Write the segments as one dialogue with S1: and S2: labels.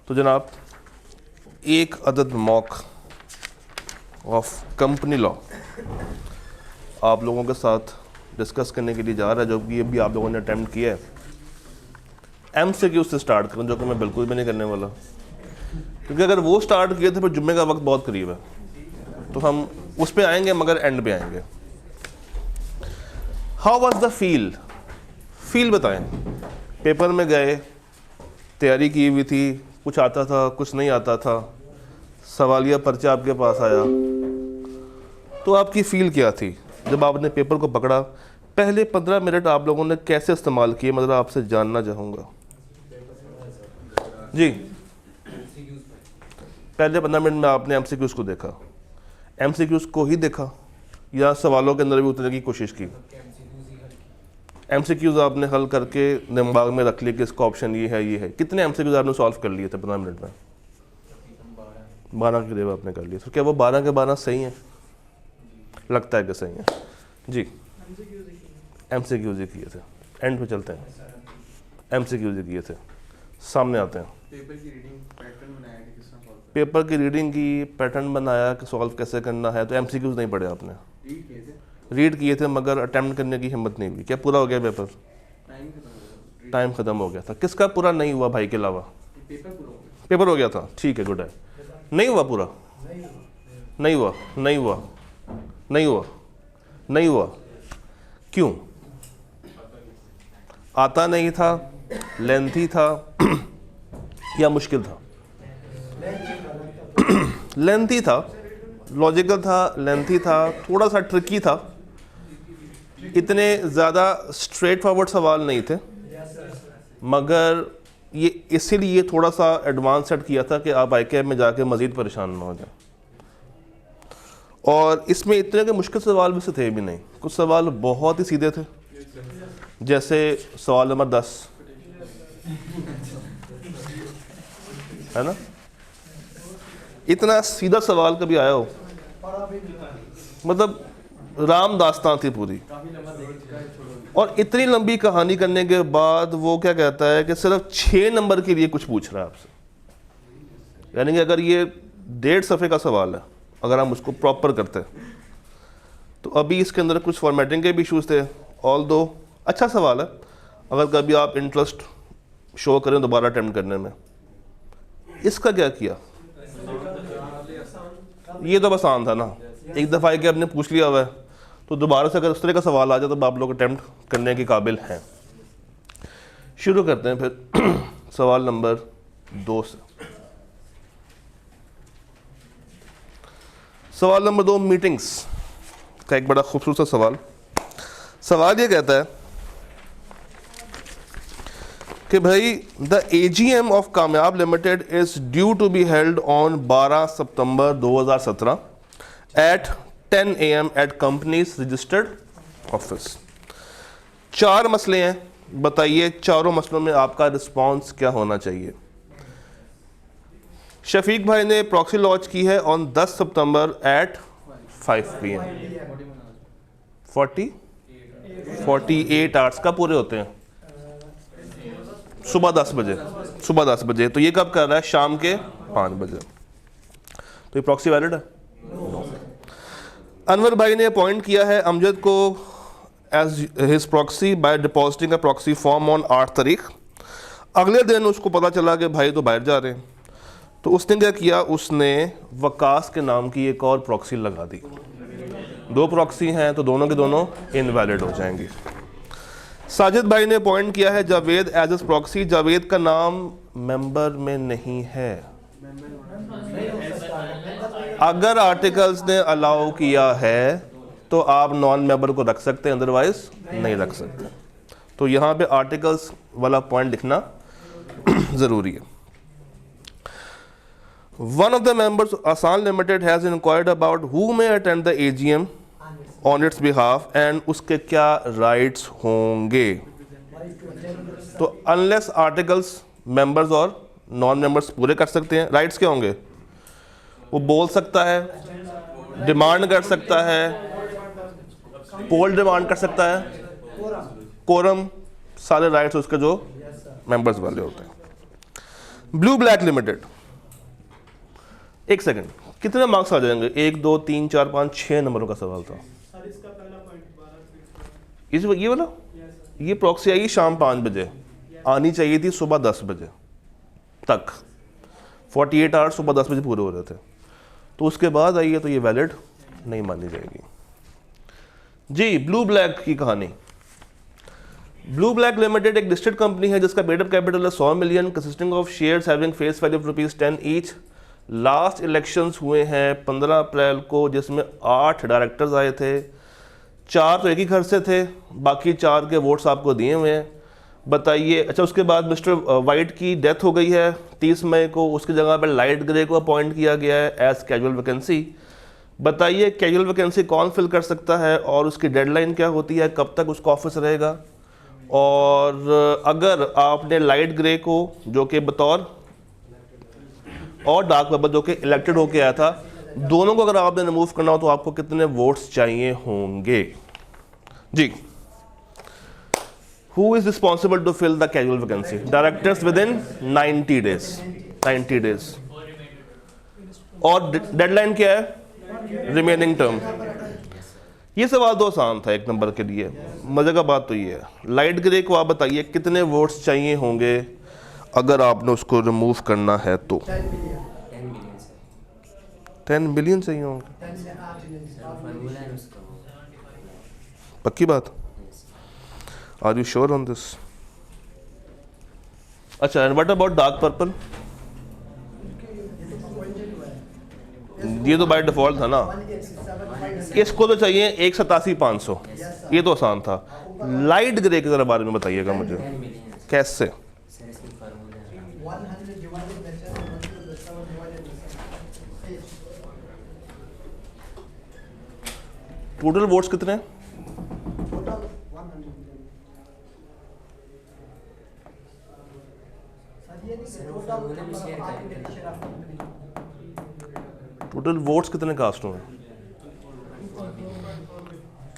S1: तो जनाब एक अदद मॉक ऑफ कंपनी लॉ आप लोगों के साथ डिस्कस करने के लिए जा रहा है, जो कि अभी आप लोगों ने अटेम्प्ट किया है। MCQ से स्टार्ट करूँ, जो कि मैं बिल्कुल भी नहीं करने वाला, क्योंकि अगर वो स्टार्ट किए थे फिर जुम्मे का वक्त बहुत करीब है, तो हम उस पर आएंगे मगर एंड पे आएंगे। हाउ वाज द फील बताएं। पेपर में गए, तैयारी की हुई थी, कुछ आता था कुछ नहीं आता था, सवालिया पर्चा आपके पास आया, तो आपकी फील क्या थी जब आपने पेपर को पकड़ा? पहले 15 मिनट आप लोगों ने कैसे इस्तेमाल किए, मतलब आपसे जानना चाहूँगा जी। पहले 15 मिनट में आपने MCQs को देखा, MCQs को ही देखा या सवालों के अंदर भी उतरने की कोशिश की? MCQs आपने हल करके दिमाग में रख लिया कि इसका ऑप्शन ये है ये है। कितने MCQs आपने सॉल्व कर लिए थे 15 मिनट में? 12 के करीब आपने कर लिए। तो क्या वो 12 के 12 सही हैं? लगता है कि सही है जी। MCQs ही किए थे। एंड पे चलते हैं, MCQs ही किए थे। सामने आते हैं, पेपर की रीडिंग की पैटर्न बनाया कि सॉल्व कैसे करना है। तो MCQs नहीं पढ़े आपने? रीड किए थे मगर अटेम्प्ट करने की हिम्मत नहीं हुई। क्या पूरा हो गया पेपर? टाइम खत्म हो गया था। किसका पूरा नहीं हुआ भाई के अलावा? पेपर हो गया था, ठीक है, गुड है। नहीं हुआ पूरा? नहीं हुआ, नहीं हुआ, नहीं हुआ, नहीं हुआ। क्यों? आता नहीं था, लेंथी था या मुश्किल था? लेंथी था, लॉजिकल था, लेंथी था, थोड़ा सा ट्रिकी था, इतने ज़्यादा स्ट्रेट फॉरवर्ड सवाल नहीं थे, मगर ये इसीलिए थोड़ा सा एडवांस सेट किया था कि आप ICAM में जाके मज़ीद परेशान ना हो जाए। और इसमें इतने के मुश्किल सवाल भी से थे भी नहीं, कुछ सवाल बहुत ही सीधे थे, जैसे सवाल नंबर 10 है ना। इतना सीधा सवाल कभी आया हो? मतलब राम दास्तां थी पूरी, और इतनी लंबी कहानी करने के बाद वो क्या कहता है कि सिर्फ 6 नंबर के लिए कुछ पूछ रहा है आपसे। यानी कि अगर ये 1.5 सफ़े का सवाल है, अगर हम उसको प्रॉपर करते तो अभी इसके अंदर कुछ फॉर्मेटिंग के भी इशूज़ थे। ऑल दो अच्छा सवाल है, अगर कभी आप इंटरेस्ट शो करें दोबारा अटेम्प्ट करने में। इसका क्या किया? ये तो बस आसान था ना, एक दफ़ा कि आपने पूछ लिया हुआ है, तो दोबारा से अगर उस तरह का सवाल आ जाए तो आप लोग अटेम्प्ट करने के काबिल हैं। शुरू करते हैं फिर सवाल नंबर 2 से। सवाल नंबर 2 मीटिंग्स का एक बड़ा खूबसूरत सवाल। सवाल ये कहता है कि भाई the AGM of Kamyab limited is due to be held on 12 सितंबर 2017 at 10 AM at companies registered office. 4 मसले हैं, बताइए चारों मसलों में आपका रिस्पांस क्या होना चाहिए। शफीक भाई ने प्रॉक्सी लॉन्च की है ऑन 10 सितंबर एट 5 PM। 48 आवर्स का पूरे होते हैं, सुबह 10 बजे, सुबह 10 बजे। तो ये कब कर रहा है? शाम के 5 बजे। तो ये प्रॉक्सी वैलिड है? अनवर भाई ने अपॉइंट किया है अमजद को as his proxy by depositing a proxy form on 8 तारीख। अगले दिन उसको पता चला कि भाई तो बाहर जा रहे हैं, तो उसने क्या किया? उसने वकास के नाम की एक और प्रॉक्सी लगा दी। 2 प्रॉक्सी हैं तो दोनों के दोनों इनवैलिड हो जाएंगी। साजिद भाई ने अपॉइंट किया है Javed as as proxy. Javed का नाम मेंबर में नहीं है। अगर आर्टिकल्स ने अलाउ किया है तो आप नॉन मेंबर को रख सकते हैं, अदरवाइज नहीं रख सकते। तो यहाँ पे आर्टिकल्स वाला पॉइंट लिखना ज़रूरी है। One of the members of Asan Limited has inquired about who may attend the AGM on its behalf and उसके क्या rights होंगे। तो अनलेस आर्टिकल्स मेंबर्स और नॉन मेंबर्स पूरे कर सकते हैं, राइट्स क्या होंगे? वो बोल सकता है, डिमांड कर सकता है, पोल डिमांड कर सकता है, कोरम, सारे राइट्स उसके जो मेंबर्स वाले होते हैं। ब्लू ब्लैक लिमिटेड, एक सेकंड, कितने मार्क्स आ जाएंगे? 1 2 3 4 5 6 नंबरों का सवाल था।
S2: सर इसका पहला पॉइंट 12
S1: इस ये वाला, ये प्रॉक्सी आई शाम 5 बजे, आनी चाहिए थी सुबह 10 बजे तक, 48 आवर्स सुबह 10 बजे पूरे हो रहे थे, तो उसके बाद आई है तो ये वैलिड नहीं मानी जाएगी जी। ब्लू ब्लैक की कहानी, ब्लू ब्लैक लिमिटेड एक लिस्टेड कंपनी है जिसका पेड कैपिटल है 100 million, consisting of shares having face value of ₹10 each. Last elections हुए हैं 15 अप्रैल को, जिसमें 8 डायरेक्टर्स आए थे, 4 तो एक ही घर से थे, बाकी 4 के वोट्स आपको दिए हुए हैं। बताइए, अच्छा उसके बाद मिस्टर वाइट की डेथ हो गई है 30 मई को, उसकी जगह पर लाइट ग्रे को अपॉइंट किया गया है एज कैजुअल वैकेंसी। बताइए कैजुअल वैकेंसी कौन फिल कर सकता है और उसकी डेडलाइन क्या होती है, कब तक उसका ऑफिस रहेगा? और अगर आपने लाइट ग्रे को जो कि बतौर और डार्क वेबर जो कि इलेक्टेड होके आया था, दोनों को अगर आपने रिमूव करना हो तो आपको कितने वोट्स चाहिए होंगे जी? Who is responsible to fill the casual vacancy? Directors within 90 days. 90 days. और डेडलाइन क्या है? Remaining term. ये सवाल तो आसान था 1 नंबर के लिए। मजे का बात तो ये है, लाइट ग्रे को आप बताइए कितने वोट्स चाहिए होंगे अगर आपने उसको रिमूव करना है तो? 10 बिलियन चाहिए होंगे। पक्की बात? Are you sure on this? अच्छा, and what about dark purple? ये तो बाय डिफॉल्ट था ना। इसको तो चाहिए 187,500, ये तो आसान था। लाइट ग्रे के बारे में बताइएगा मुझे, कैसे? टोटल वोट्स कितने हैं? टोटल वोट्स कितने कास्ट हुए?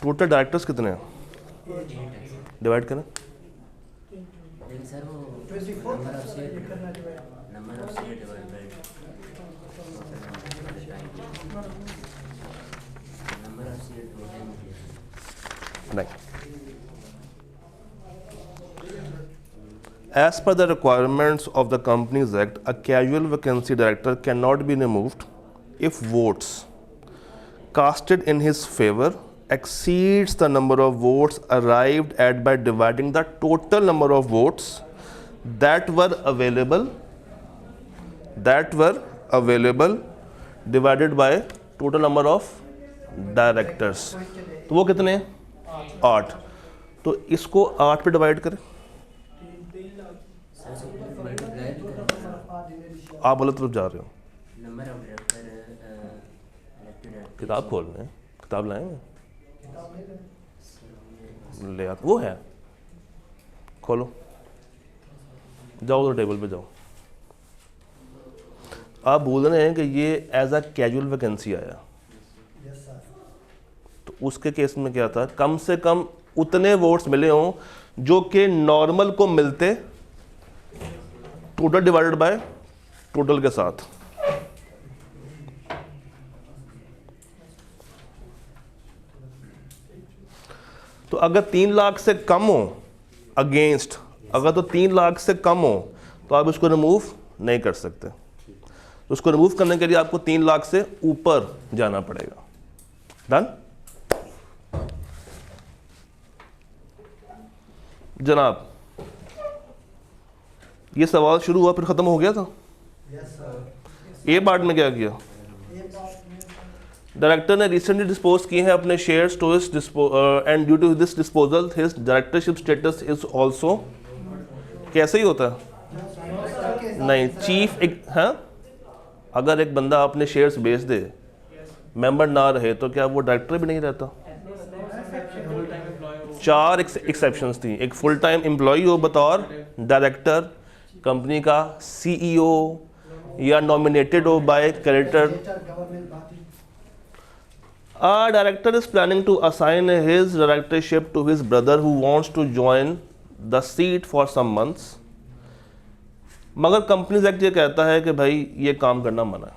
S1: टोटल डायरेक्टर्स कितने हैं? डिवाइड करें। नहीं, as per the requirements of the Companies Act, a casual vacancy director cannot be removed if votes casted in his favor exceeds the number of votes arrived at by dividing the total number of votes that were available divided by total number of directors। तो वो कितने हैं? 8। तो इसको 8 पे divide करें। आप गलत तरफ जा रहे हो। किताब खोल रहे हैं, किताब लाए हैं? ले आ, वो है, खोलो, जाओ तो टेबल पे जाओ। आप बोल रहे हैं कि ये एज अ कैजुअल वैकेंसी आया, तो उसके केस में क्या था? कम से कम उतने वोट्स मिले हों जो कि नॉर्मल को मिलते, टोटल डिवाइडेड बाय टोटल के साथ। तो अगर 3 लाख से कम हो अगेंस्ट, अगर तो 3 लाख से कम हो तो आप इसको रिमूव नहीं कर सकते। तो उसको रिमूव करने के लिए आपको 3 लाख से ऊपर जाना पड़ेगा। डन? जनाब, ये सवाल शुरू हुआ फिर खत्म हो गया था। ए पार्ट में क्या किया? डायरेक्टर ने रिसेंटली डिस्पोज किए हैं अपने shares to his and due to this disposal his directorship status is also, कैसे ही होता है? नहीं, चीफ एक, हाँ, अगर एक बंदा अपने शेयर्स बेच दे, मेंबर ना रहे, तो क्या वो डायरेक्टर भी नहीं रहता? 4 एक्सेप्शंस थी। एक फुल टाइम एम्प्लॉई हो बतौर डायरेक्टर, कंपनी का सीईओ, या नॉमिनेटेड हो by creditor. A director is planning to assign his directorship to his brother who wants to join the seat for some months. मगर कंपनीज एक्ट ये कहता है कि भाई ये काम करना मना है,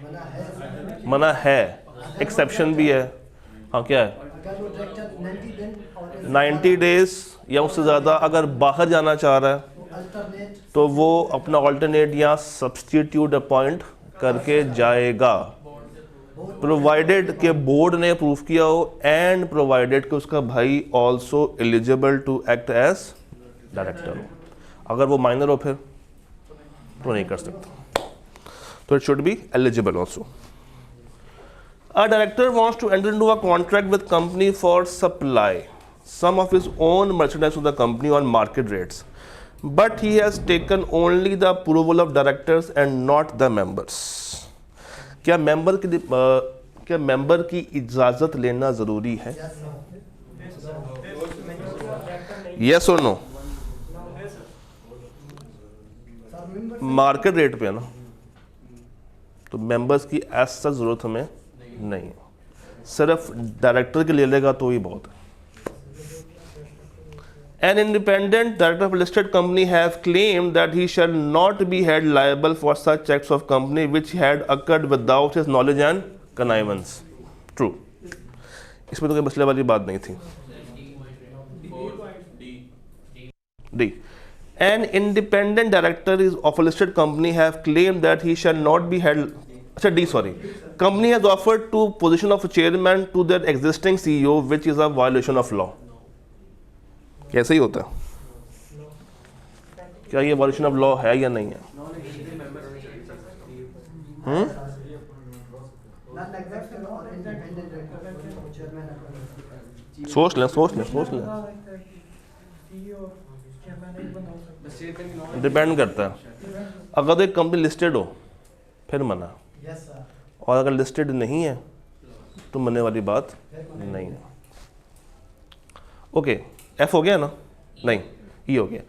S3: मना है।
S1: मना है, एक्सेप्शन भी है। हाँ क्या है,
S3: अगर वो डायरेक्टर 90 दिन और
S1: 90 डेज या उससे ज़्यादा अगर बाहर जाना चाह रहा है
S3: अल्टरनेट
S1: तो वो अपना ऑल्टरनेट या सब्सटीट्यूट अपॉइंट करके जाएगा, प्रोवाइडेड के बोर्ड ने अप्रूव किया हो एंड प्रोवाइडेड कि उसका भाई also eligible to act as director हो। अगर वो माइनर हो फिर तो नहीं कर सकता, तो it should be eligible also. A director wants to enter into a contract with company for supply some of his own merchandise to the company on market rates, but he has taken only the approval of directors and not the members. क्या member की इजाजत लेना जरूरी है? Yes और no? Market rate पे है ना, तो मेंबर्स की ऐसा जरूरत हमें नहीं है, सिर्फ डायरेक्टर के ले लेगा तो ही बहुत है। An independent director of a listed company has claimed that he shall not be held liable for such acts of company which had occurred without his knowledge and connivance. True. इसमें तो कोई मसले वाली बात नहीं थी। D. An independent director of a listed company have claimed that he shall not be held. अच्छा D, sorry. Company has offered to position of chairman to their existing CEO, which is a violation of law. कैसे ही होता है? क्या ये violation of law है या नहीं है?
S3: नॉन एग्जीक्यूटिव और इंडिपेंडेंट डायरेक्टर चेयरमैन
S1: सोच लें। डिपेंड करता है, अगर तो एक कंपनी लिस्टेड हो फिर मना,
S3: यस सर
S1: और अगर लिस्टेड नहीं है तो मरने वाली बात नहीं है। ओके, एफ हो गया ना? नहीं, ई हो गया।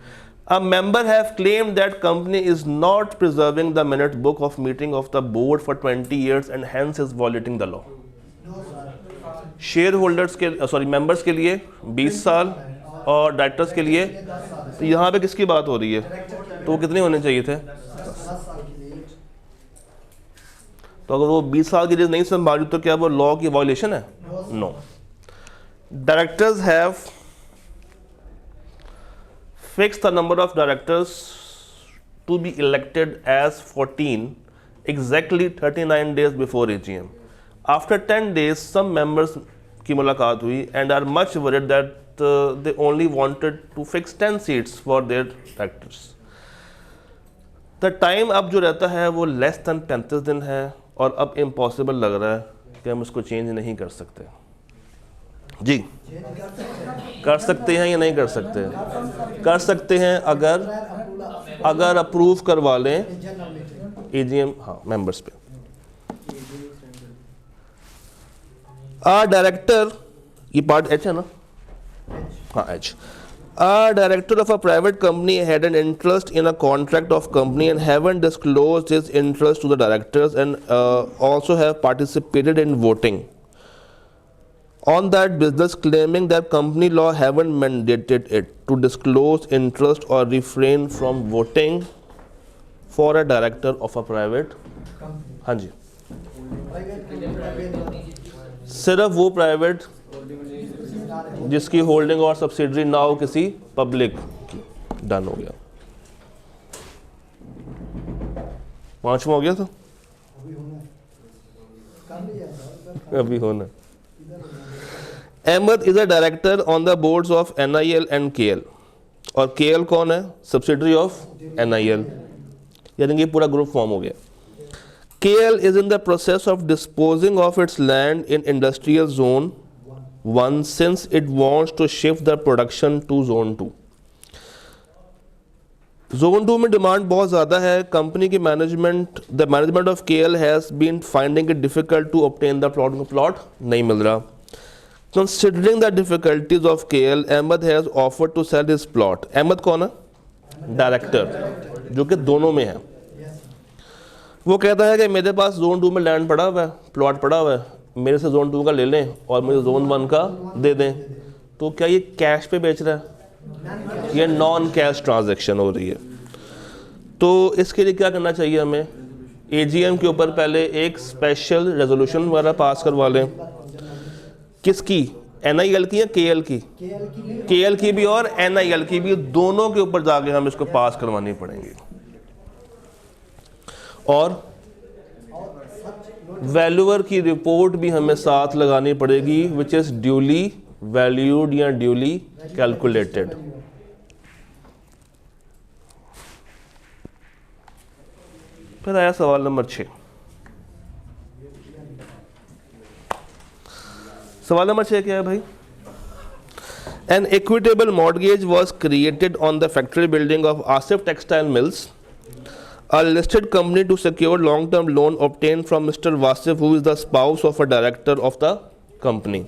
S1: A member have claimed that company is not preserving the minute book of meeting of the board for 20 years and hence is violating the law.
S3: No sir
S1: share holders के members के लिए 20 साल और डायरेक्टर्स के लिए, तो यहाँ पे किसकी बात हो रही है? तो वो कितने होने चाहिए थे?
S3: 10 साल के लिए
S1: तो अगर वो 20 साल की एज नहीं संभाली तो क्या वो लॉ की वायलेशन है? No. Directors have fixed the number of directors to be elected as 14 exactly 39 days before AGM. After 10 days, some members की मुलाकात हुई and are much worried that they only wanted to fix 10 seats for their directors. The time अब जो रहता है वो less than 35 दिन है और अब impossible लग रहा है कि हम उसको change नहीं कर सकते। जी, कर सकते हैं या नहीं कर सकते? कर सकते हैं अगर अप्रूव करवा लें
S3: जनरल मीटिंग
S1: एजीएम, हाँ मेंबर्स पे। आ डायरेक्टर, ये पार्ट एच है ना? हाँ H. A director of a private company had an interest in a contract of company and haven't disclosed his interest to the directors and also have participated in voting on that business, claiming that company law haven't mandated it to disclose interest or refrain from voting for a director of a private। हाँ जी, सिर्फ वो private जिसकी holding और subsidiary ना हो किसी public की। Done हो गया। पांचवा हो गया था, अभी होना। Ahmed is a director on the boards of NIL and KL, और KL कौन है? सब्सिडरी ऑफ NIL, यानी कि पूरा ग्रुप फॉर्म हो गया। KL is in the process of disposing of its land in industrial zone 1 since it wants to shift the production to zone 2. Zone 2 में demand बहुत ज़्यादा है। कंपनी की the management of KL has been finding it difficult to obtain the plot नहीं मिल रहा। Considering the difficulties of KL, Ahmed has offered to sell his plot. Ahmad कौन है? Director, जो कि दोनों में है। वो कहता है कि मेरे पास जोन 2 में लैंड पड़ा हुआ है, प्लॉट पड़ा हुआ है, मेरे से जोन 2 का ले लें और मुझे जोन 1 का दे दें। तो क्या ये कैश पे बेच रहा है? ये नॉन कैश ट्रांजैक्शन हो रही है। तो इसके लिए क्या करना चाहिए हमें, एजीएम के ऊपर पहले एक स्पेशल रेजोल्यूशन वगैरह पास करवा लें। किसकी, एनआईएल की या केएल की? केएल की भी और एनआईएल की भी, दोनों के ऊपर जाके हम इसको पास करवानी पड़ेंगी। और वैल्यूअर की रिपोर्ट भी हमें साथ लगानी पड़ेगी, विच इज ड्यूली वैल्यूड या ड्यूली कैलकुलेटेड। फिर आया सवाल नंबर 6। सवाल नंबर 6 क्या है भाई? An equitable mortgage was created on the factory building of Asif Textile Mills, a listed company, to secure long-term loan obtained from Mr. Vasif, who is the spouse of a director of the company.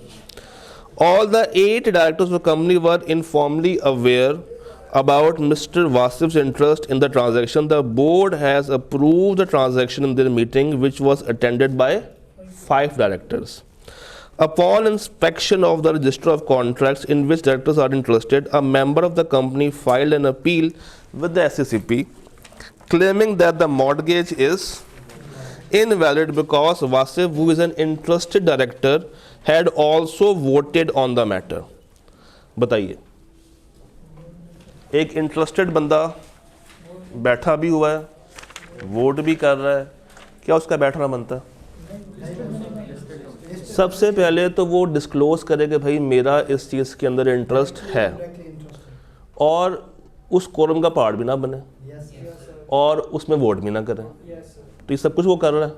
S1: All the 8 directors of the company were informally aware about Mr. Vasif's interest in the transaction. The board has approved the transaction in their meeting, which was attended by 5 directors. Upon inspection of the register of contracts in which directors are interested, a member of the company filed an appeal with the SCCP, claiming that the mortgage is invalid because Vasif, who is an interested director, had also voted on the matter. बताइए, एक interested बंदा बैठा भी हुआ है, vote भी कर रहा है, क्या उसका बैठना बनता है? सबसे पहले तो वो डिस्क्लोज करे कि भाई मेरा इस चीज़ के अंदर इंटरेस्ट है, और उस कोरम का पार्ट भी ना बने और उसमें वोट भी ना करें। तो ये सब कुछ वो कर रहा है,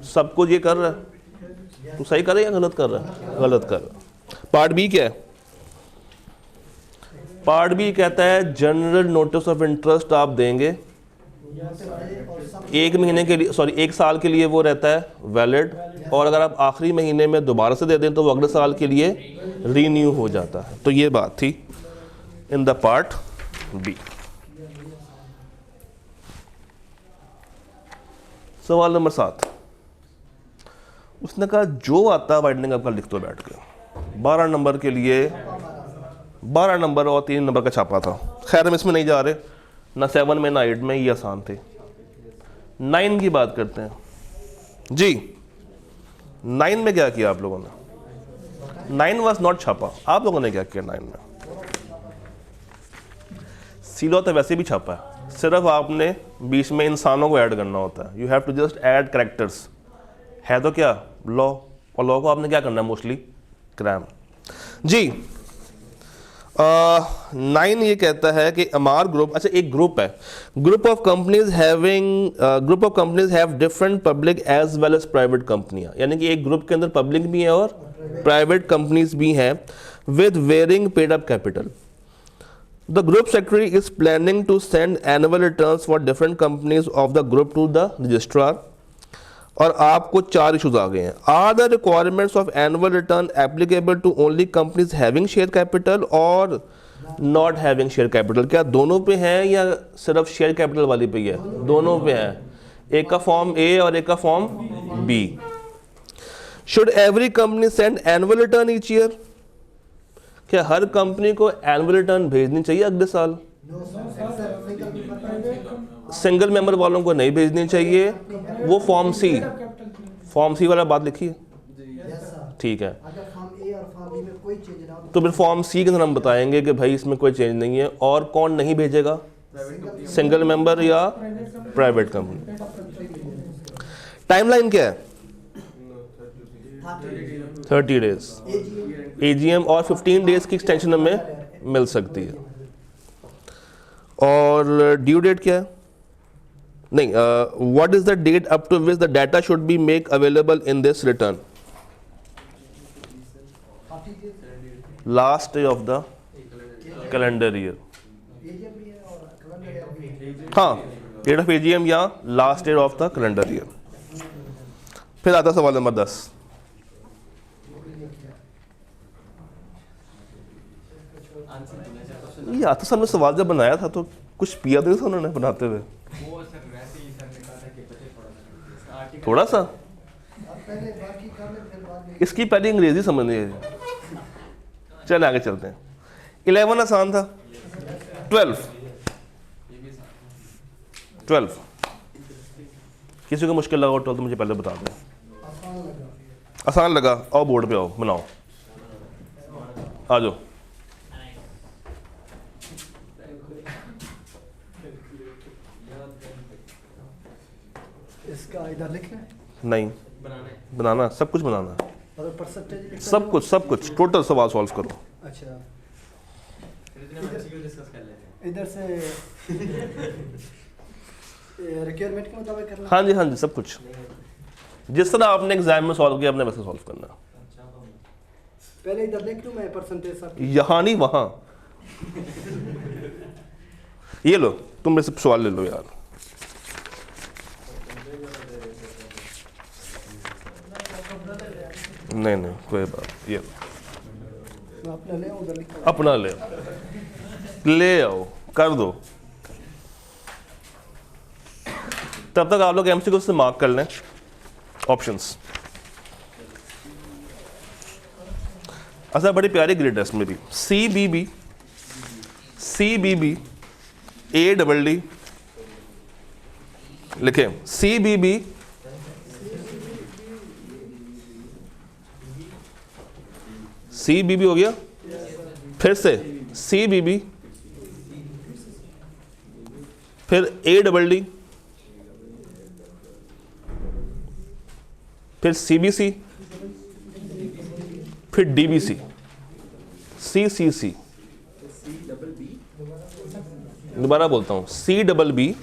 S1: सब कुछ ये कर रहा है। तो सही कर रहा है या गलत कर रहा है? गलत कर रहा है। पार्ट बी क्या है? पार्ट बी कहता है जनरल नोटिस ऑफ इंटरेस्ट आप देंगे, 1 महीने के लिए, सॉरी 1 साल के लिए वो रहता है वैलिड, और अगर आप आखिरी महीने में दोबारा से दे दें तो वो अगले साल के लिए रीन्यू हो जाता है। तो ये बात थी इन द पार्ट बी। सवाल नंबर 7, उसने कहा जो आता बाइंडिंग आपका लिख दो बैठ के। 12 नंबर के लिए 12 नंबर और 3 नंबर का छापा था। खैर हम इसमें नहीं जा रहे, ना 7 में ना 8 में, ये आसान थे। 9 की बात करते हैं जी। 9 में क्या किया आप लोगों ने? 9 वाज नॉट छापा। आप लोगों ने क्या किया 9 में? सीलो तो वैसे भी छापा है, सिर्फ आपने बीच में इंसानों को ऐड करना होता है। You have to just add characters. है तो क्या लॉ, और लॉ को आपने क्या करना है मोस्टली? क्राइम जी। 9 ये कहता है कि अमार ग्रुप, अच्छा एक ग्रुप है, group of companies have different public as well as private कंपनियां, यानी कि एक ग्रुप के अंदर पब्लिक भी है और प्राइवेट कंपनीज भी हैं with varying paid up capital. The group secretary is planning to send annual returns for different companies of the group to the registrar. और आपको 4 इशूज आ गए हैं। Are the requirements of annual return applicable to only companies having share capital और not having share capital? क्या दोनों पे हैं या सिर्फ शेयर कैपिटल वाली पे है? दोनों पे है, एक का फॉर्म ए और एक का form B. Should every company send annual return each year? क्या हर कंपनी को एनुअल रिटर्न भेजनी चाहिए अगले साल? सिंगल मेंबर वालों को नहीं भेजनी चाहिए। वो फॉर्म सी वाला बात लिखी है, ठीक है। तो फिर फॉर्म सी के अंदर हम बताएंगे कि भाई इसमें कोई चेंज नहीं है। और कौन नहीं भेजेगा? सिंगल मेंबर या प्राइवेट कंपनी। टाइमलाइन क्या है? 30 डेज एजीएम, और 15 डेज की एक्सटेंशन हमें मिल सकती है। और ड्यू डेट क्या है? नहीं, what is the date up to which the data should be make available in this return? Last day of the calendar year. हाँ, डेट ऑफ एजीएम या last day of the calendar year. फिर आता सवाल number 10। ये आता sir, सवाल जब बनाया था तो कुछ पिया था उन्होंने बनाते हुए, थोड़ा सा। इसकी पहले अंग्रेजी समझनी है। चल आगे चलते हैं। 11 आसान था। 12 12 किसी को मुश्किल लगा 12 तो मुझे पहले बता दें।
S3: आसान लगा।
S1: आसान लगा, आओ बोर्ड पे आओ, बनाओ, आ जाओ।
S3: इसका इधर लिखना है
S1: नहीं बनाना, सब कुछ बनाना,
S3: और परसेंटेज लिखना
S1: सब कुछ, सब कुछ टोटल सवाल सॉल्व करो।
S3: अच्छा इधर से रिक्वायरमेंट के मुताबिक करना।
S1: हाँ जी, हाँ जी, सब कुछ जिस तरह आपने एग्जाम में सॉल्व किया आपने वैसे सॉल्व करना।
S3: पहले इधर देख लूं मैं परसेंटेज सब।
S1: यहाँ नहीं वहाँ। ये लो, तुम मेरे से सवाल ले लो यार। नहीं नहीं कोई बात, ये लो।
S3: मैं अपना ले उधर लिखता हूं।
S1: अपना ले आओ, ले आओ, कर दो। तब तक आप लोग एमसीक्यू से मार्क कर लें ऑप्शंस। अच्छा, बड़ी प्यारी ग्रेड है इसमें भी, CBB, CBB, ADD लिखे, CBB, CBB हो गया, फिर से CBB, फिर ADD, फिर CBC, फिर DBC, CCC, दोबारा बोलता हूं, CBB,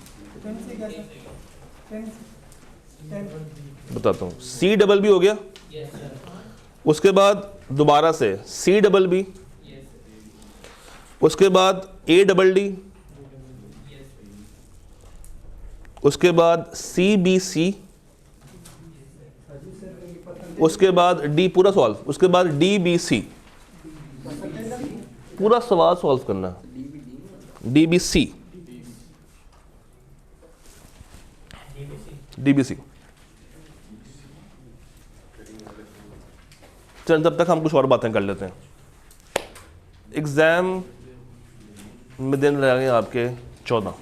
S1: बताता हूं, CBB हो गया, उसके बाद दोबारा से CBB, उसके बाद ADD, उसके बाद CBC, उसके बाद D, पूरा सवाल, उसके बाद DBC, पूरा सवाल सॉल्व करना, DBC, DBC। चल तब तक हम कुछ और बातें कर लेते हैं। एग्जाम में दिन रह गए आपके 14,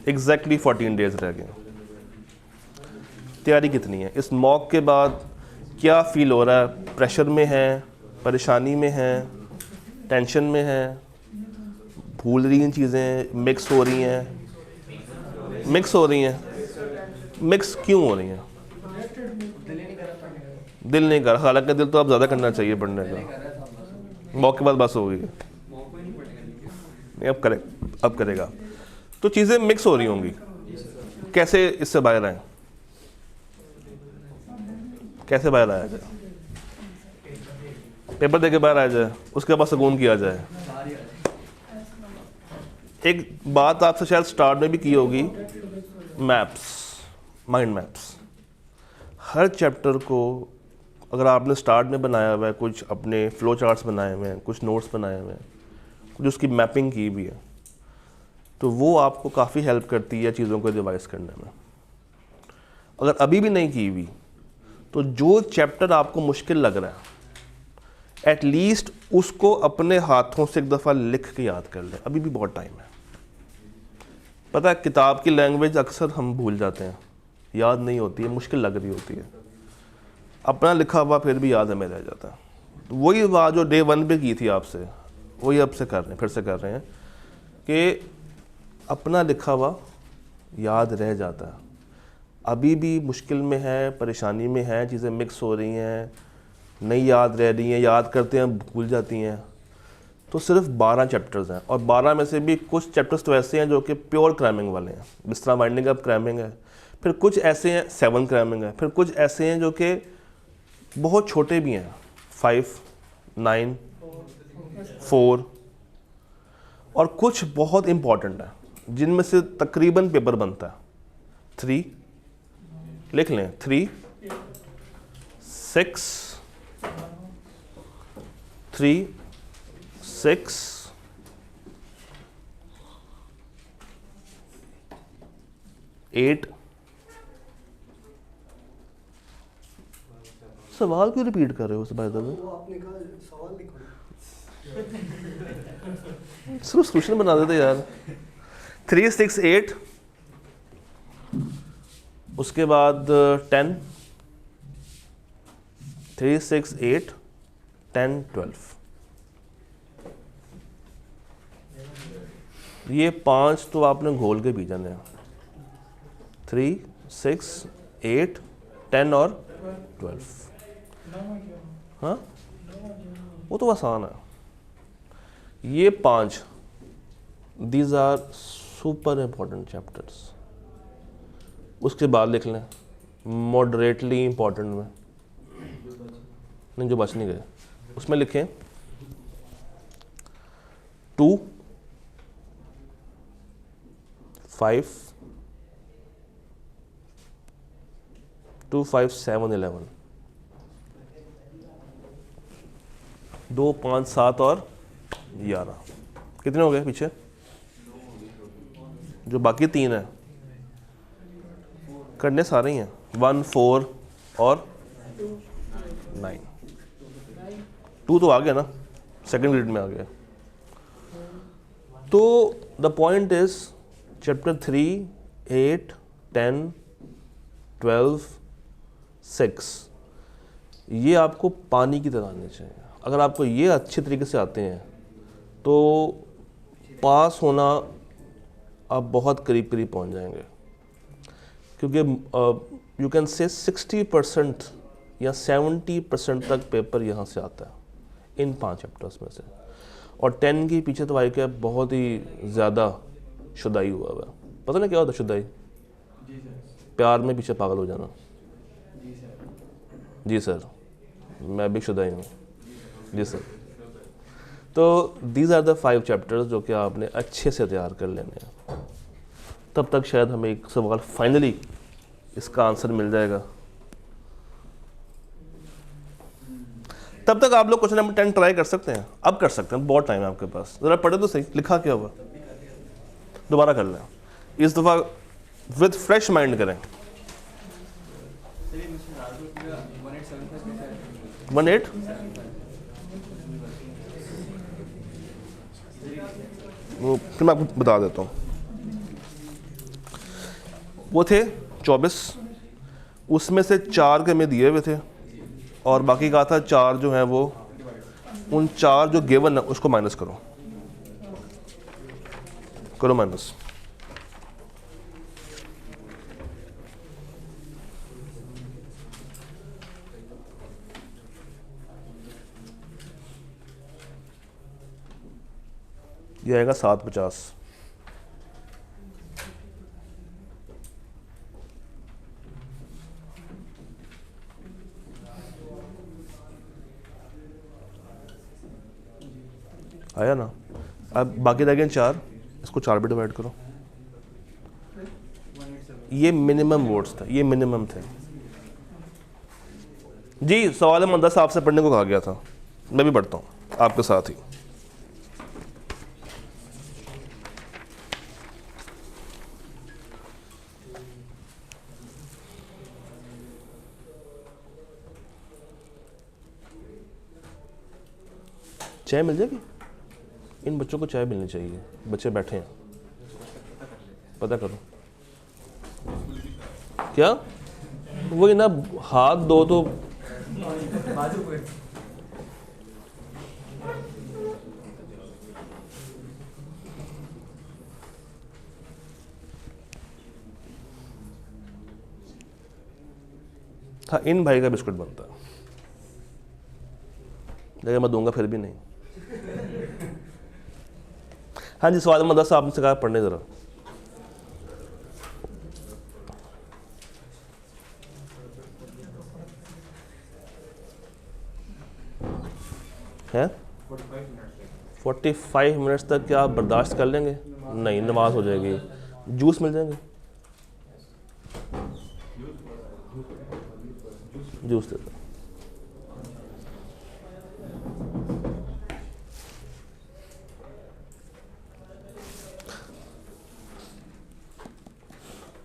S1: एग्जैक्टली 14 डेज रह गए। तैयारी कितनी है? इस मॉक के बाद क्या फील हो रहा है? प्रेशर में है, परेशानी में है, टेंशन में है, भूल रही हैं चीज़ें, मिक्स हो रही हैं? मिक्स हो रही हैं। मिक्स क्यों हो रही हैं? दिल नहीं कर रहा। हालांकि दिल तो अब ज़्यादा करना चाहिए पढ़ने का। मॉक के बाद बस हो गई है, नहीं अब करेगा। तो चीज़ें मिक्स हो रही होंगी। कैसे इससे बाहर आए? कैसे बाहर आया जाए? पेपर दे के बाहर आ जाए, उसके बाद सुकून किया जाए। एक बात आपसे शायद स्टार्ट में भी की होगी, मैप्स, माइंड मैप्स। हर चैप्टर को अगर आपने स्टार्ट में बनाया हुआ है, कुछ अपने फ्लो चार्ट्स बनाए हुए हैं, कुछ नोट्स बनाए हुए हैं, कुछ उसकी मैपिंग की भी है, तो वो आपको काफ़ी हेल्प करती है चीज़ों को रिवाइज करने में। अगर अभी भी नहीं की हुई तो जो चैप्टर आपको मुश्किल लग रहा है एटलीस्ट उसको अपने हाथों से एक दफ़ा लिख के याद कर लें। अभी भी बहुत टाइम है। पता है, किताब की लैंग्वेज अक्सर हम भूल जाते हैं, याद नहीं होती है, मुश्किल लग रही होती है। अपना लिखा हुआ फिर भी याद हमें रह जाता है। तो वही बात जो डे 1 पे की थी आपसे, वही अब से कर रहे हैं, फिर से कर रहे हैं कि अपना लिखा हुआ याद रह जाता है। अभी भी मुश्किल में है, परेशानी में है, चीज़ें मिक्स हो रही हैं, नहीं याद रह रही हैं, याद करते हैं भूल जाती हैं। तो सिर्फ 12 चैप्टर्स हैं, और 12 में से भी कुछ चैप्टर्स तो ऐसे हैं जो कि प्योर क्रैमिंग वाले हैं। बिस्तरा वाइंडिंग अप क्रैमिंग है, फिर कुछ ऐसे हैं 7 क्रैमिंग है, फिर कुछ ऐसे हैं जो कि बहुत छोटे भी हैं, 5, 9, 4, और कुछ बहुत इम्पॉर्टेंट है जिनमें से तकरीबन पेपर बनता है 3, लिख लें 3, 6, 3, 6, 8। सवाल क्यों रिपीट कर रहे हो? बाय द वे
S3: वो आपने कहा सवाल लिखो।
S1: सिर्फ क्वेश्चन बना देते यार। 3, 6, 8, उसके बाद 10, 3, 6, 8, 10, 12, ये 5 तो आपने घोल के पी जाने हैं। 3, 6, 8, 10 और 12। हाँ, वो तो आसान है। ये 5, these are super important chapters. उसके बाद लिख लें मॉडरेटली इम्पोर्टेंट में, नहीं जो बच नहीं गए उसमें लिखें 2, 5, 2, 5, 7, 11, 2, 5, 7 और 11। कितने हो गए पीछे? जो बाकी 3 है करने सारे ही हैं। 1, 4 और 9। 2 तो आ गया ना, सेकंड ग्रेड में आ गया। तो द पॉइंट इज चैप्टर 3, 8, 10, 12, 6 ये आपको पानी की तरह आने चाहिए। अगर आपको ये अच्छे तरीके से आते हैं तो पास होना आप बहुत करीब करीब पहुंच जाएंगे, क्योंकि यू कैन से 60% या 70% तक पेपर यहाँ से आता है इन 5 चैप्टर्स में से। और 10 के पीछे तो आई क्या बहुत ही ज़्यादा शुदाई हुआ हुआ है। पता ना क्या होता है शुदाई? प्यार में पीछे पागल हो जाना। जी सर, मैं भी शुदाई हूँ। जी सर। तो दीज आर द 5 चैप्टर्स जो कि आपने अच्छे से तैयार कर लेने हैं। तब तक शायद हमें एक सवाल फाइनली इसका आंसर मिल जाएगा। तब तक आप लोग क्वेश्चन नंबर 10 ट्राई कर सकते हैं। अब कर सकते हैं, बहुत टाइम है आपके पास। ज़रा पढ़े तो सही, लिखा क्या हुआ, दोबारा कर लें। इस दफ़ा विद फ्रेश माइंड करें। 18 वो फिर मैं आपको बता देता हूँ। वो थे 24, उसमें से 4 के में दिए हुए थे और बाकी कहा था 4 जो हैं वो उन 4 जो गिवन है उसको माइनस करो माइनस। ये आएगा 750। आया ना? अब बाकी रह गए 4, इसको 4 पे डिवाइड करो। ये मिनिमम वोट्स था, ये मिनिमम थे। जी सवाल मंदा साहब से पढ़ने को कहा गया था, मैं भी पढ़ता हूँ आपके साथ ही। चाय मिल जाएगी? इन बच्चों को चाय मिलनी चाहिए, बच्चे बैठे हैं, पता करो क्या। वही ना, हाथ दो तो था। इन भाई का बिस्कुट बनता है, लेकिन मैं दूंगा फिर भी नहीं। हाँ जी, सवाल मदरसा आपने से कहा पढ़ने ज़रा। है 45 मिनट्स तक क्या आप बर्दाश्त कर लेंगे? नहीं, नमाज हो जाएगी। जूस मिल जाएंगे? जूस दे दो।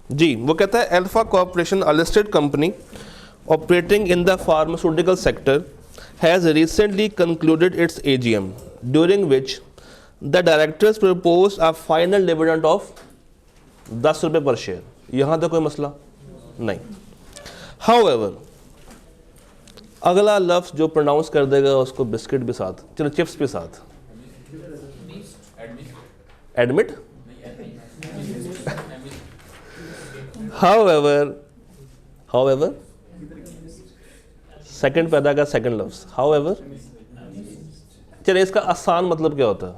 S1: जी वो कहता है alpha corporation a listed company operating in the pharmaceutical sector has recently concluded its AGM during which the directors proposed a final dividend of 10 रुपये पर शेयर। यहाँ तक कोई मसला नहीं। हाउएवर अगला लफ्ज़ जो प्रोनाउंस कर देगा उसको बिस्किट भी साथ, चलो चिप्स भी साथ, एडमिट। हाउएवर सेकंड पैदा का सेकंड लफ्ज़ हाउएवर। चलिए इसका आसान मतलब क्या होता है?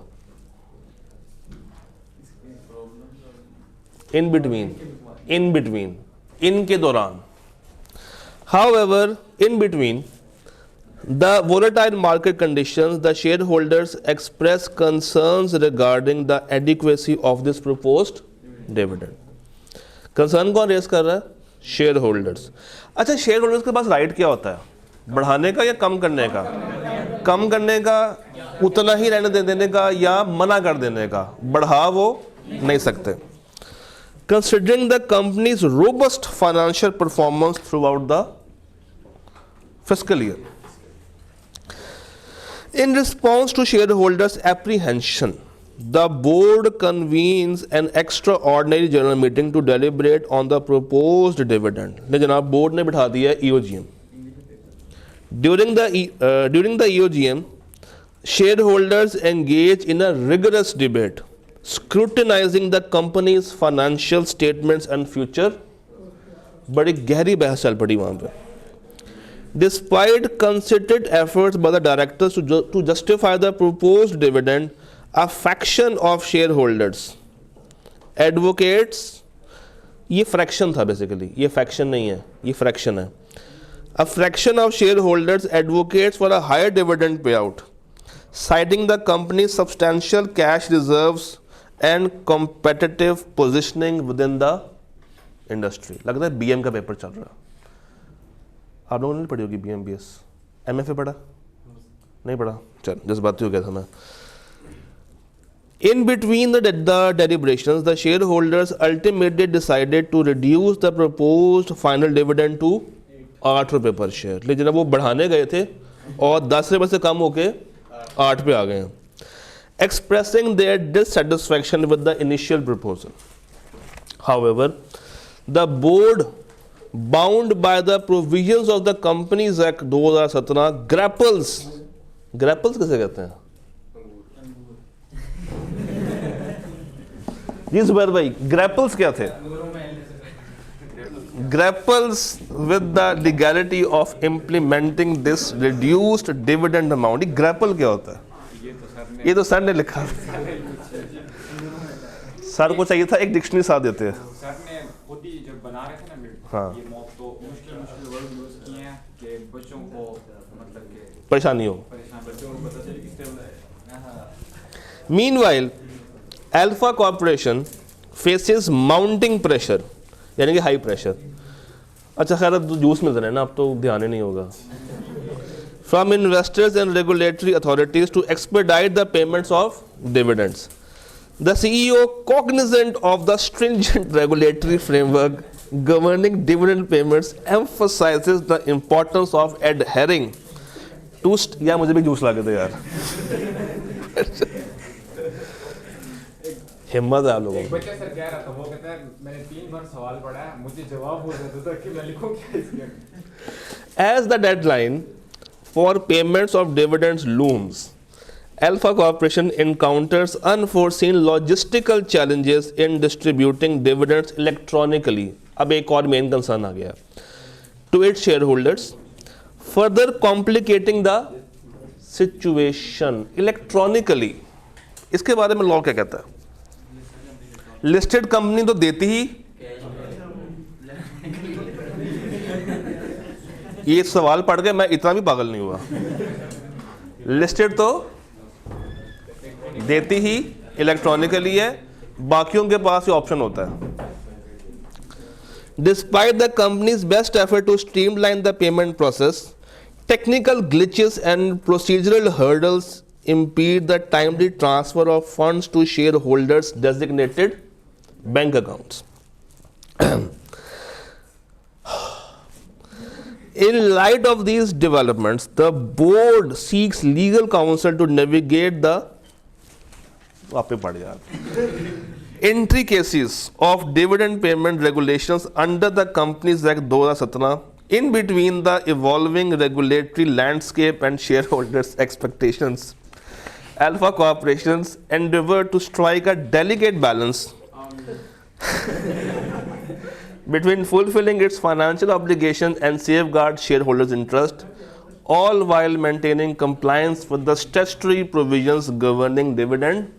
S1: इन बिटवीन, इन बिटवीन, इन के दौरान। However, in between the volatile market conditions, the shareholders express concerns regarding the adequacy of this proposed dividend. Concern कौन रेस कर रहा है? Shareholders. अच्छा, shareholders के पास राइट क्या होता है? बढ़ाने का या कम करने का? कम करने का, उतना ही रहने देने का, या मना कर देने का? बढ़ा वो नहीं सकते। Considering the company's robust financial performance throughout the fiscal year. In response to shareholders' apprehension, the board convenes an extraordinary general meeting to deliberate on the proposed dividend. ने जनाब बोर्ड ने बिठा दिया EOGM. During the EOGM, shareholders engage in a rigorous debate, scrutinizing the company's financial statements and future. बड़ी गहरी बहस चल पड़ी वहाँ पे। Despite concerted efforts by the directors to justify the proposed dividend, a faction of shareholders advocates, ये fraction था basically, ये faction नहीं है, ये fraction है। A fraction of shareholders advocates for a higher dividend payout, citing the company's substantial cash reserves and competitive positioning within the industry. लगता है BM का पेपर चल रहा है। आप लोगों ने नहीं पढ़ी होगी BMBS, MFA पढ़ा? नहीं पढ़ा? चल जज्बाती हो गया था मैं। In between the deliberations, the shareholders ultimately decided to reduce the proposed final dividend to 8 रुपये पर शेयर। लेकिन वो बढ़ाने गए थे और 10 रुपये से कम होके 8 पे आ गए हैं। Expressing their dissatisfaction with the initial proposal. However, the board, bound by the provisions of the Companies Act 2017, grapples किसे कहते हैं? जी जुबैर भाई, grapples क्या थे? Grapples with the legality of implementing this reduced dividend amount. ये grapple क्या होता है? ये तो सर ने लिखा। सर को चाहिए था एक डिक्शनरी साथ देते हैं।
S4: सर ने खुद ही जब बना रहे थे ना बिल,
S1: हाँ।
S4: ये मॉक तो मुश्किल वर्ड यूज किए हैं कि बच्चों को मतलब कि
S1: परेशानी हो।
S4: बच्चों को पता चले किस तरह।
S1: Meanwhile, Alpha Corporation faces mounting pressure, यानी कि हाई प्रेशर। अच्छा खैर अब जूस मिल रहे हैं ना, अब तो ध्यान ही नहीं होगा। From investors and regulatory authorities to expedite the payments of dividends. The CEO, cognizant of the stringent regulatory framework governing dividend payments, emphasizes the importance of adhering to यार मुझे भी जूस ला के दे यार। हिम्मत है आप लोगों
S4: एक
S1: को।
S4: बच्चा सर कह रहा था, वो कहता है मैंने 3 बार सवाल पढ़ा है, मुझे जवाब हो जाता था कि मैं लिखूं क्या इसके।
S1: As the deadline for payments of dividends looms, Alpha Corporation encounters unforeseen logistical challenges in distributing dividends electronically. अब एक और मेन कंसर्न आ गया to its shareholders, further complicating the situation electronically. इसके बारे में लॉ क्या कहता है? लिस्टेड कंपनी तो देती ही, ये सवाल पढ़ के मैं इतना भी पागल नहीं हुआ। लिस्टेड तो देती ही इलेक्ट्रॉनिकली है, बाकियों के पास ये ऑप्शन होता है। Despite the company's best effort to streamline the payment process, technical glitches and procedural hurdles impede the timely transfer of funds to shareholders' designated bank accounts. In light of these developments, the board seeks legal counsel to navigate the intricacies of dividend payment regulations under the Companies Act 2017 in between the evolving regulatory landscape and shareholders' expectations. Alpha Corporations endeavor to strike a delicate balance between fulfilling its financial obligations and safeguard shareholders' interest, all while maintaining compliance with the statutory provisions governing dividend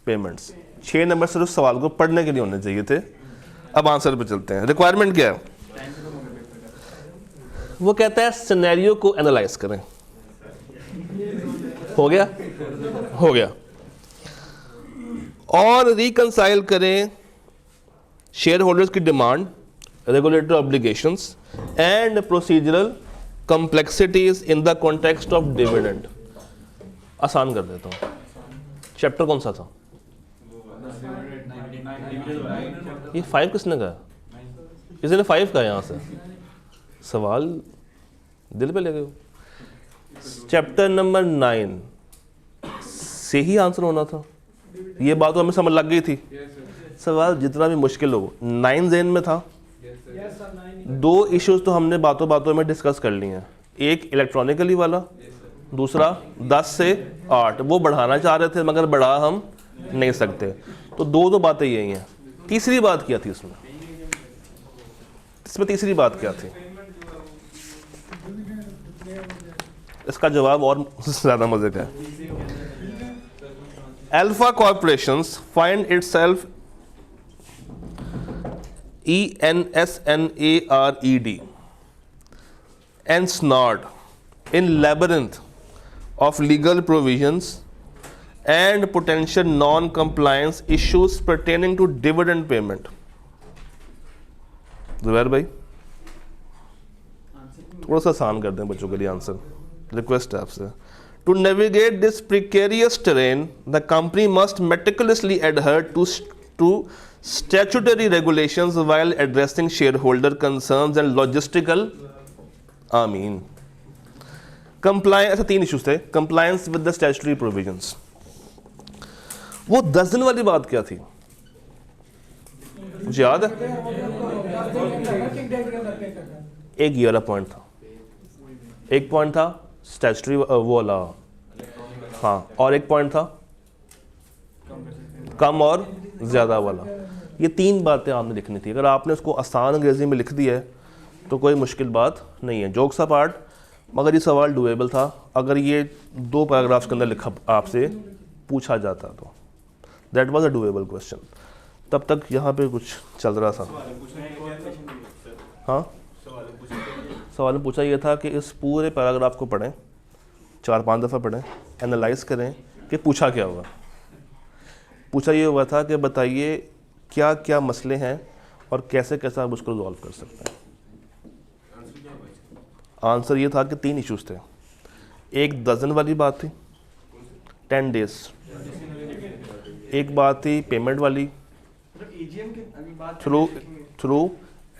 S1: payments. 6 number सिर्फ सवाल को पढ़ने के लिए होने चाहिए थे. अब आंसर पे चलते हैं. रिक्वायरमेंट क्या है? वो कहता है सिनेरियो को एनालाइज करें. हो गया? हो गया. और रिकंसाइल करें शेयर होल्डर्स की demand, regulatory obligations and procedural complexities in the context of dividend. आसान कर देता हूँ. चैप्टर कौन सा था? ये 5 किसने कहा? किसी ने 5 कहा? यहाँ से सवाल दिल पे ले गए. चैप्टर नंबर 9 से ही आंसर होना था. ये बात तो हमें समझ लग गई थी. सवाल जितना भी मुश्किल हो, 9 ज़हन में था. 2 इश्यूज तो हमने बातों बातों में डिस्कस कर लिए हैं. एक इलेक्ट्रॉनिकली वाला, दूसरा 10 से 8. वो बढ़ाना चाह रहे थे मगर बढ़ा हम नहीं सकते. तो दो बातें यही हैं. तीसरी बात क्या थी इसमें तीसरी बात क्या थी? इसका जवाब और ज़्यादा मजे का है. Alpha corporations find itself ENSNARED ensnared in labyrinth of legal provisions and potential non-compliance issues pertaining to dividend payment. Zubair भाई थोड़ा सा आसान कर दें बच्चों के लिए आंसर. रिक्वेस्ट है आपसे. To navigate this precarious terrain, the company must meticulously adhere to statutory regulations while addressing shareholder concerns and logistical compliance. ऐसे 3 इश्यूज थे. Compliance with the statutory provisions. वो 10 दिन वाली बात क्या थी? मुझे याद है एक 11 पॉइंट था. एक पॉइंट था स्टैट्यूटरी वो वाला, हाँ, और एक पॉइंट था कम और ज़्यादा वाला. ये 3 बातें आपने लिखनी थी. अगर आपने उसको आसान अंग्रेजी में लिख दी है तो कोई मुश्किल बात नहीं है. जोक्स अपार्ट, मगर ये सवाल डुएबल था. अगर ये 2 पैराग्राफ्स के अंदर लिखा आपसे पूछा जाता तो that was a doable question. तब तक यहाँ पे कुछ चल रहा था. हाँ, सवाल में पूछा ये था कि इस पूरे पैराग्राफ को पढ़ें, 4-5 दफ़ा पढ़ें, एनालाइज करें कि पूछा क्या हुआ. पूछा ये हुआ था कि बताइए क्या क्या मसले हैं और कैसे कैसे आप उसको रिजॉल्व कर सकते हैं. आंसर ये था कि 3 इश्यूज थे. एक 10 दिन वाली बात थी, 10 डेज. एक बात थी पेमेंट वाली थ्रू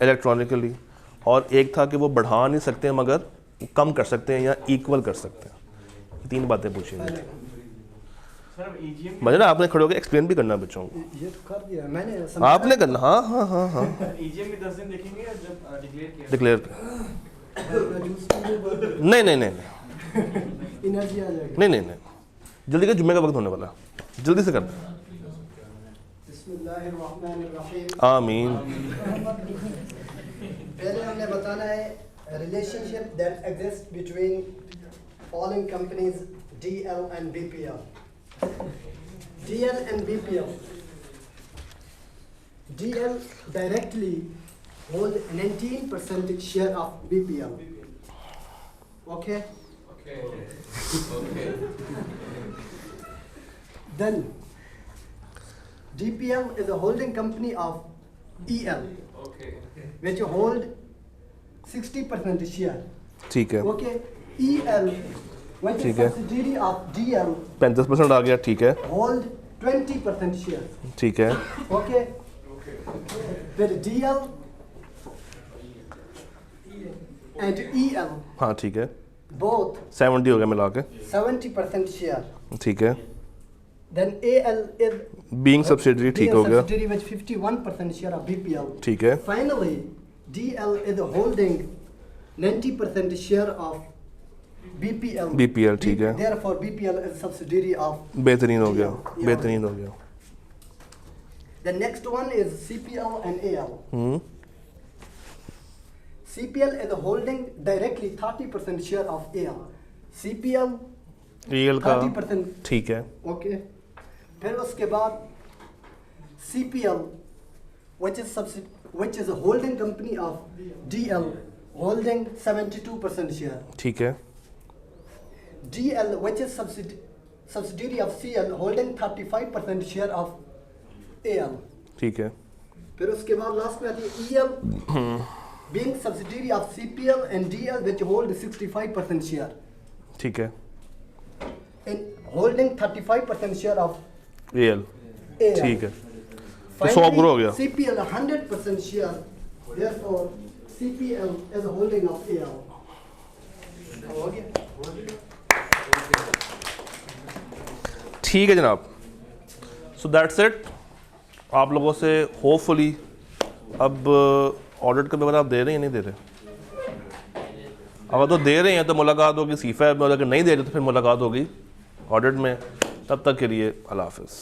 S1: इलेक्ट्रॉनिकली, और एक था कि वो बढ़ा नहीं सकते हैं मगर कम कर सकते हैं या इक्वल कर सकते हैं. 3 बातें पूछी गई थी. मजे ना आपने खड़े होकर एक्सप्लेन भी करना बच्चों को.
S3: ये तो कर दिया मैंने.
S1: आपने करना. हाँ हाँ हाँ हाँ.
S2: EGM के 10 दिन देखेंगे या जब
S1: डिक्लेयर नहीं नहीं नहीं
S3: एनर्जी आ जाएगी.
S1: नहीं नहीं नहीं, जल्दी का जुम्मे का वक्त होने वाला, जल्दी से कर दें. आमीन.
S3: पहले हमने बताना है relationship that exist between following companies DL and BPL. DL and BPL. DL directly hold 19% share of BPL. Okay? Okay. Then DPL is a holding company of EL. Which hold 60% share.
S1: ठीक है.
S3: Okay. EL, which is subsidiary of DL,
S1: 35% आ गया. ठीक है.
S3: hold 20% share.
S1: ठीक है.
S3: Okay. With DL and EL,
S1: हाँ ठीक है.
S3: both
S1: 70 हो गया मिला के.
S3: 70% share.
S1: ठीक है.
S3: Then AL is
S1: being subsidiary ठीक हो गया,
S3: subsidiary with 51% share of BPL.
S1: ठीक है,
S3: Finally, DL is holding 90% share of BPL.
S1: BPL, ठीक है।
S3: Therefore, BPL is subsidiary of.
S1: बेहतरीन हो गया,
S3: Yeah.
S1: बेहतरीन हो गया।
S3: The next one is CPL and AL.
S1: Hmm,
S3: CPL is holding directly 30% share of AL. CPL
S1: EL का
S3: 30%.
S1: ठीक है,
S3: Okay. फिर उसके बाद CPL, which is a holding company of DL, holding 72% share.
S1: ठीक है,
S3: DL, which is subsidiary of CL, holding 35% share of AL.
S1: ठीक है,
S3: फिर उसके बाद लास्ट में आती है EL, being subsidiary of CPL and DL, which hold 65% share,
S1: ठीक है,
S3: and holding 35% share of
S1: EL
S3: AL.
S1: ठीक है, तो
S3: Finally,
S1: 100 पूरा हो गया।
S3: CPL 100% share, therefore CPL is a holding of AL. हो गया?
S1: ठीक है जनाब, सो दैट्स इट। आप लोगों से होपफुली अब ऑडिट का पेपर आप दे रहे हैं या नहीं दे रहे? अगर तो दे रहे हैं तो मुलाकात होगी सीफा में, और अगर नहीं दे रहे तो फिर मुलाकात होगी ऑडिट में। तब तक के लिए अल्लाह हाफ़िज़।